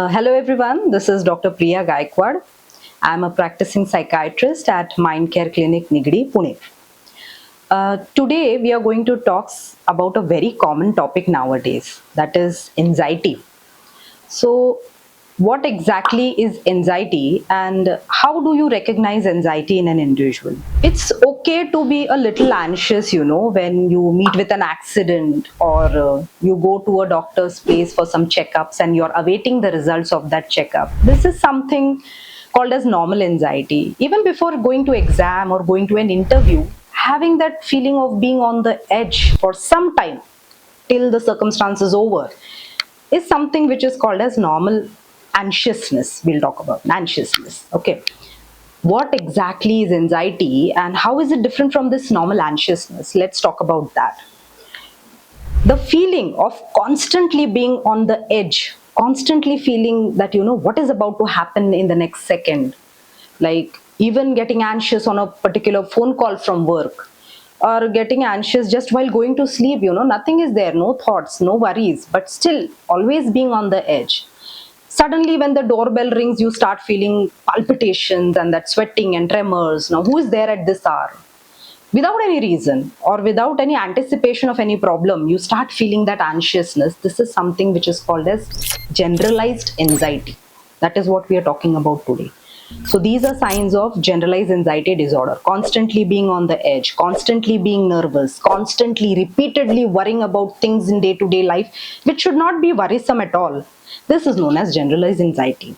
Hello everyone, this is Dr. Priya Gaikwad. I'm a practicing psychiatrist at Mind Care Clinic, Nigdi, Pune. Today we are going to talk about a very common topic nowadays, that is anxiety. So, what exactly is anxiety and how do you recognize anxiety in an individual? It's okay to be a little anxious, when you meet with an accident or you go to a doctor's place for some checkups and you're awaiting the results of that checkup. This is something called as normal anxiety. Even before going to exam or going to an interview, having that feeling of being on the edge for some time till the circumstance is over is something which is called as normal anxiousness. We'll talk about anxiousness. Okay. What exactly is anxiety and how is it different from this normal anxiousness? Let's talk about that. The feeling of constantly being on the edge, constantly feeling that what is about to happen in the next second, like even getting anxious on a particular phone call from work, or getting anxious just while going to sleep, nothing is there, no thoughts, no worries, but still always being on the edge. Suddenly when the doorbell rings, you start feeling palpitations and that sweating and tremors. Now who is there at this hour? Without any reason or without any anticipation of any problem, you start feeling that anxiousness. This is something which is called as generalized anxiety. That is what we are talking about today. So these are signs of generalized anxiety disorder: constantly being on the edge, constantly being nervous, constantly repeatedly worrying about things in day-to-day life which should not be worrisome at all. This is known as generalized anxiety.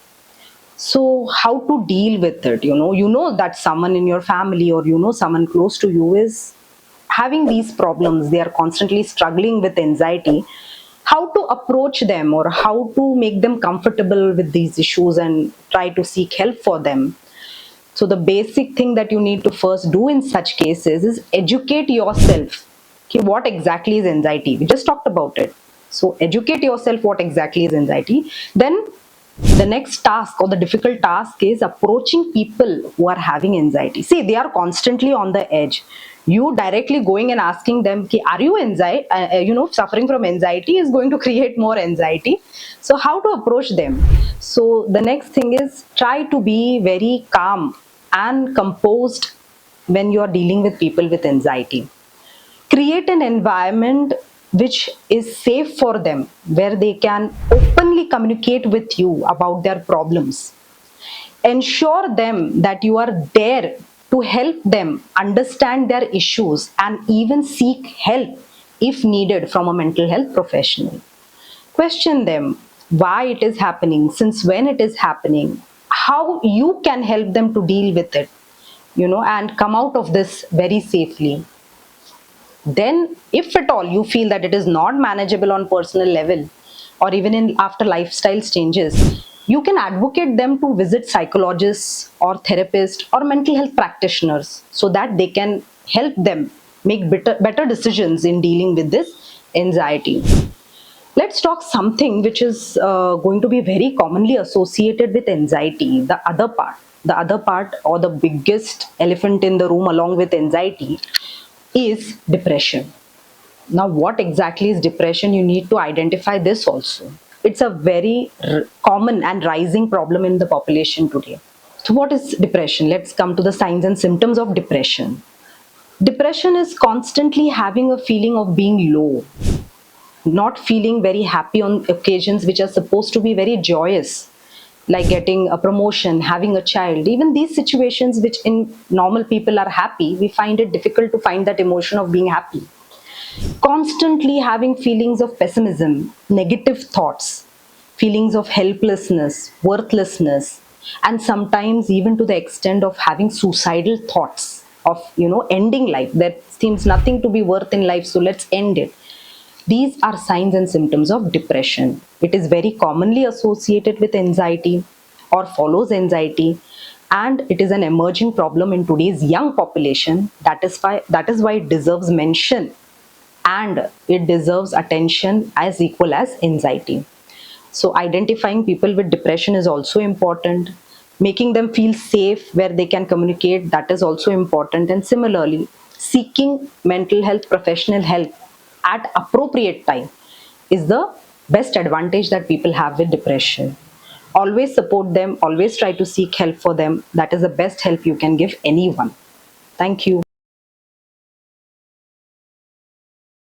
So how to deal with it? You know that someone in your family or someone close to you is having these problems. They are constantly struggling with anxiety. How to approach them or how to make them comfortable with these issues and try to seek help for them? So the basic thing that you need to first do in such cases is educate yourself. Okay, what exactly is anxiety? We just talked about it. So educate yourself what exactly is anxiety. Then the next task or the difficult task is approaching people who are having anxiety. See, they are constantly on the edge. You directly going and asking them, are you anxiety? Suffering from anxiety is going to create more anxiety. So how to approach them? So the next thing is try to be very calm and composed when you are dealing with people with anxiety. Create an environment which is safe for them, where they can openly communicate with you about their problems. Ensure them that you are there to help them understand their issues and even seek help if needed from a mental health professional. Question them why it is happening, since when it is happening, how you can help them to deal with it, and come out of this very safely. Then if at all you feel that it is not manageable on personal level or even in after lifestyle changes, you can advocate them to visit psychologists or therapists or mental health practitioners so that they can help them make better decisions in dealing with this anxiety. Let's talk something which is going to be very commonly associated with anxiety, the other part or the biggest elephant in the room along with anxiety is depression. Now, what exactly is depression? You need to identify this also. It's a very common and rising problem in the population today. So, what is depression? Let's come to the signs and symptoms of depression. Depression is constantly having a feeling of being low, not feeling very happy on occasions which are supposed to be very joyous, like getting a promotion, having a child. Even these situations which in normal people are happy, we find it difficult to find that emotion of being happy. Constantly having feelings of pessimism, negative thoughts, feelings of helplessness, worthlessness, and sometimes even to the extent of having suicidal thoughts of ending life. There seems nothing to be worth in life, so let's end it. These are signs and symptoms of depression. It is very commonly associated with anxiety or follows anxiety, and it is an emerging problem in today's young population. That is why it deserves mention and it deserves attention as equal as anxiety. So identifying people with depression is also important. Making them feel safe where they can communicate, that is also important. And similarly, seeking mental health professional help at appropriate time is the best advantage that people have with depression. Always support them, always try to seek help for them. That is the best help you can give anyone. Thank you.